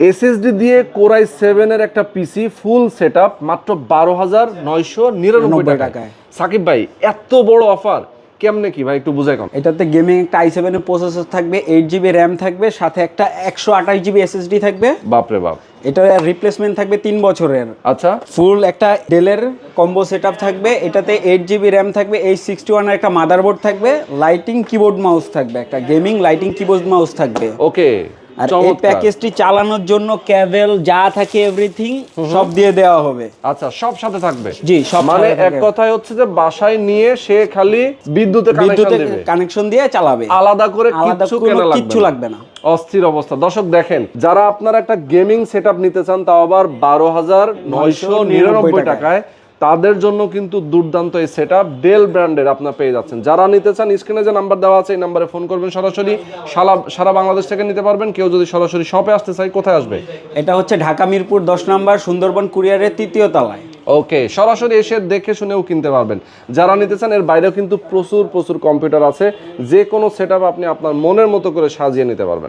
SSD দিয়ে Core i7 এর একটা পিসি ফুল সেটআপ মাত্র 12,999 টাকায়। সাকিব ভাই এত বড় অফার কেমনে কি ভাই একটু বুঝাই কম। এটাতে গেমিং একটা i7 এর প্রসেসর থাকবে, 8GB RAM থাকবে, সাথে একটা 128GB SSD থাকবে। বাপ রে বাপ। এটার রিপ্লেসমেন্ট থাকবে 3 বছরের। আচ্ছা, ফুল একটা ডেলের কম্বো সেটআপ থাকবে, এটাতে 8GB RAM থাকবে, H61 এর একটা মাদারবোর্ড থাকবে, লাইটিং কিবোর্ড মাউস থাকবে, একটা গেমিং লাইটিং কিবোর্ড মাউস থাকবে। ওকে। আর এই প্যাকেজটি চালানোর জন্য কেবল যা থাকে এভরিথিং সব দিয়ে দেওয়া হবে। আচ্ছা, সব সাথে থাকবে। জি, সব মানে এক কথায় হচ্ছে যে বাসায় নিয়ে সে খালি বিদ্যুতের কানেকশন দিয়ে চালাবে, আলাদা করে কিচ্ছু লাগবে না। অস্থির অবস্থা। দর্শক দেখেন, যারা আপনারা একটা গেমিং সেটআপ নিতে চান তাও আবার 12,999 টাকায়, তাদের জন্য কিন্তু দুর্দান্ত এই সেটআপ ডেল ব্র্যান্ডের আপনারা পেয়ে যাচ্ছেন। যারা নিতে চান স্ক্রিনে যে নাম্বার দেওয়া আছে এই নাম্বারে ফোন করবেন, সরাসরি সারা বাংলাদেশ থেকে নিতে পারবেন। কেউ যদি সরাসরি শপে আসতে চায় কোথায় আসবে? এটা হচ্ছে ঢাকা মিরপুর 10 নম্বর সুন্দরবন কুরিয়ারের 3য় তলায়। ওকে, সরাসরি এসে দেখে শুনেও কিনতে পারবেন। যারা নিতে চান এর বাইরেও কিন্তু প্রচুর কম্পিউটার আছে, যে কোনো সেটআপ আপনি আপনার মনের মতো করে সাজিয়ে নিতে পারবেন।